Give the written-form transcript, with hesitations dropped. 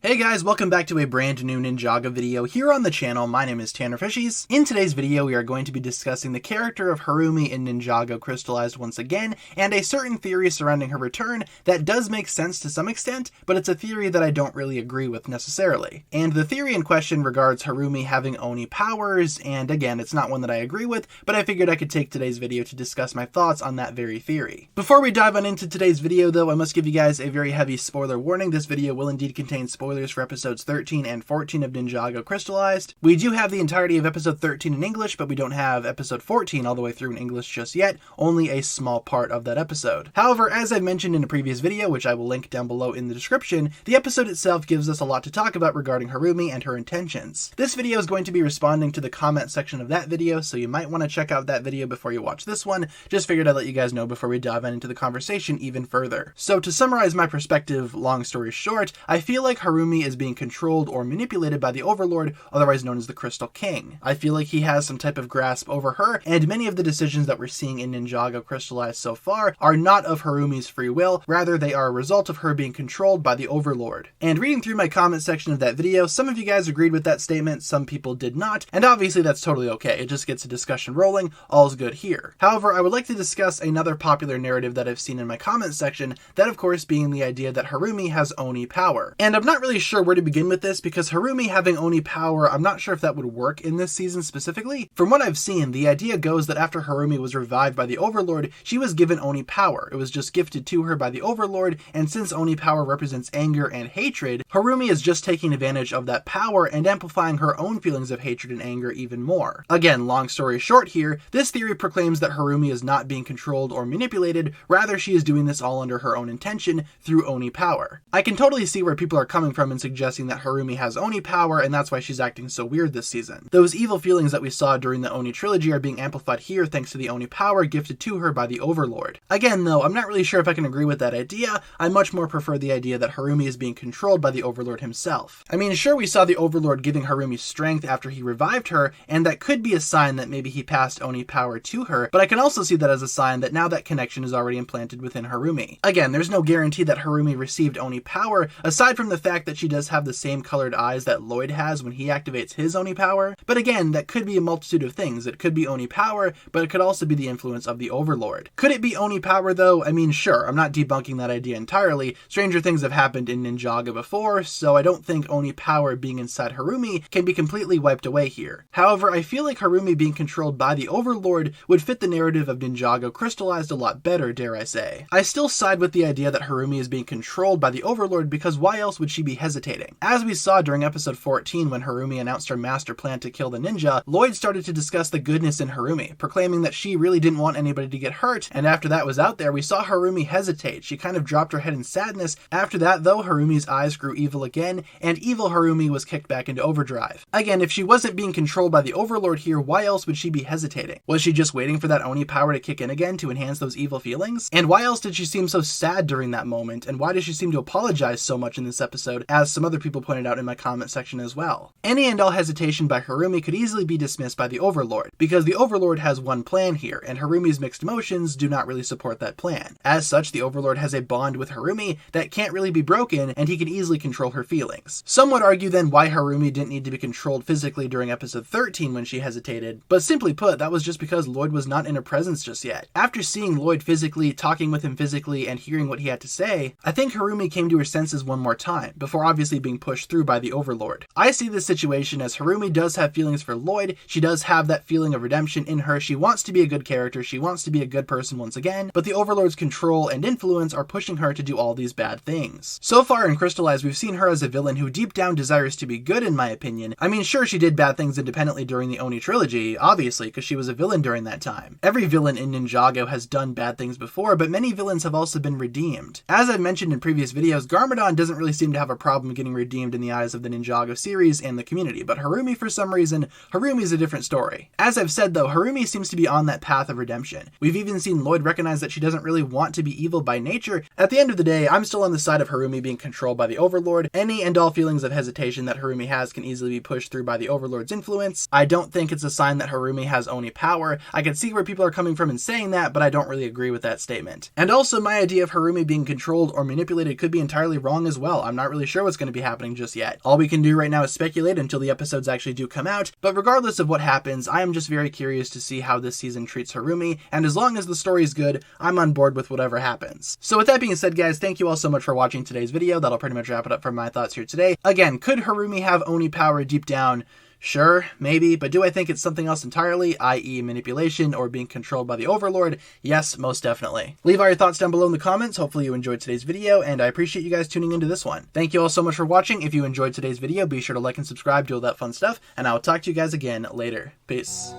Hey guys, welcome back to a brand new Ninjago video here on the channel. My name is TannerFishies. In today's video, we are going to be discussing the character of Harumi in Ninjago Crystallized once again, and a certain theory surrounding her return that does make sense to some extent, but it's a theory that I don't really agree with necessarily. And the theory in question regards Harumi having Oni powers, and again, it's not one that I agree with, but I figured I could take today's video to discuss my thoughts on that very theory. Before we dive on into today's video though, I must give you guys a very heavy spoiler warning. This video will indeed contain spoilers for episodes 13 and 14 of Ninjago Crystallized. We do have the entirety of episode 13 in English, but we don't have episode 14 all the way through in English just yet, only a small part of that episode. However, as I mentioned in a previous video, which I will link down below in the description, the episode itself gives us a lot to talk about regarding Harumi and her intentions. This video is going to be responding to the comment section of that video, so you might want to check out that video before you watch this one. Just figured I'd let you guys know before we dive into the conversation even further. So to summarize my perspective, long story short, I feel like Harumi is being controlled or manipulated by the Overlord, otherwise known as the Crystal King. I feel like he has some type of grasp over her, and many of the decisions that we're seeing in Ninjago Crystallized so far are not of Harumi's free will, rather they are a result of her being controlled by the Overlord. And reading through my comment section of that video, some of you guys agreed with that statement, some people did not, and obviously that's totally okay. It just gets a discussion rolling, all's good here. However, I would like to discuss another popular narrative that I've seen in my comment section, that of course being the idea that Harumi has Oni power. And I'm not really sure where to begin with this, because Harumi having Oni power, I'm not sure if that would work in this season specifically. From what I've seen, the idea goes that after Harumi was revived by the Overlord, she was given Oni power. It was just gifted to her by the Overlord, and since Oni power represents anger and hatred, Harumi is just taking advantage of that power and amplifying her own feelings of hatred and anger even more. Again, long story short here, this theory proclaims that Harumi is not being controlled or manipulated, rather she is doing this all under her own intention through Oni power. I can totally see where people are coming from in suggesting that Harumi has Oni power and that's why she's acting so weird this season. Those evil feelings that we saw during the Oni trilogy are being amplified here thanks to the Oni power gifted to her by the Overlord. Again though, I'm not really sure if I can agree with that idea. I much more prefer the idea that Harumi is being controlled by the Overlord himself. I mean, sure, we saw the Overlord giving Harumi strength after he revived her, and that could be a sign that maybe he passed Oni power to her, but I can also see that as a sign that now that connection is already implanted within Harumi. Again, there's no guarantee that Harumi received Oni power, aside from the fact that she does have the same colored eyes that Lloyd has when he activates his Oni power, but again, that could be a multitude of things. It could be Oni power, but it could also be the influence of the Overlord. Could it be Oni power though? I mean, sure, I'm not debunking that idea entirely. Stranger things have happened in Ninjago before, so I don't think Oni power being inside Harumi can be completely wiped away here. However, I feel like Harumi being controlled by the Overlord would fit the narrative of Ninjago Crystallized a lot better, dare I say. I still side with the idea that Harumi is being controlled by the Overlord because why else would she be hesitating? As we saw during episode 14 when Harumi announced her master plan to kill the ninja, Lloyd started to discuss the goodness in Harumi, proclaiming that she really didn't want anybody to get hurt, and after that was out there, we saw Harumi hesitate. She kind of dropped her head in sadness. After that though, Harumi's eyes grew evil again, and evil Harumi was kicked back into overdrive. Again, if she wasn't being controlled by the Overlord here, why else would she be hesitating? Was she just waiting for that Oni power to kick in again to enhance those evil feelings? And why else did she seem so sad during that moment, and why does she seem to apologize so much in this episode, as some other people pointed out in my comment section as well? Any and all hesitation by Harumi could easily be dismissed by the Overlord, because the Overlord has one plan here, and Harumi's mixed emotions do not really support that plan. As such, the Overlord has a bond with Harumi that can't really be broken, and he can easily control her feelings. Some would argue then why Harumi didn't need to be controlled physically during episode 13 when she hesitated, but simply put, that was just because Lloyd was not in her presence just yet. After seeing Lloyd physically, talking with him physically, and hearing what he had to say, I think Harumi came to her senses one more time, before obviously being pushed through by the Overlord. I see this situation as Harumi does have feelings for Lloyd, she does have that feeling of redemption in her, she wants to be a good character, she wants to be a good person once again, but the Overlord's control and influence are pushing her to do all these bad things. So far in Crystallized, we've seen her as a villain who deep down desires to be good in my opinion. I mean, sure, she did bad things independently during the Oni trilogy, obviously, because she was a villain during that time. Every villain in Ninjago has done bad things before, but many villains have also been redeemed. As I've mentioned in previous videos, Garmadon doesn't really seem to have a problem getting redeemed in the eyes of the Ninjago series and the community, but Harumi, for some reason, Harumi's a different story. As I've said though, Harumi seems to be on that path of redemption. We've even seen Lloyd recognize that she doesn't really want to be evil by nature. At the end of the day, I'm still on the side of Harumi being controlled by the Overlord. Any and all feelings of hesitation that Harumi has can easily be pushed through by the Overlord's influence. I don't think it's a sign that Harumi has Oni power. I can see where people are coming from in saying that, but I don't really agree with that statement. And also, my idea of Harumi being controlled or manipulated could be entirely wrong as well. I'm not really sure sure what's going to be happening just yet. All we can do right now is speculate until the episodes actually do come out, but regardless of what happens, I am just very curious to see how this season treats Harumi, and as long as the story is good, I'm on board with whatever happens. So with that being said, guys, thank you all so much for watching today's video. That'll pretty much wrap it up for my thoughts here today. Again, could Harumi have Oni power deep down? Sure, maybe, but do I think it's something else entirely, i.e. manipulation or being controlled by the Overlord? Yes, most definitely. Leave all your thoughts down below in the comments. Hopefully you enjoyed today's video, and I appreciate you guys tuning into this one. Thank you all so much for watching. If you enjoyed today's video, be sure to like and subscribe, do all that fun stuff, and I'll talk to you guys again later. Peace.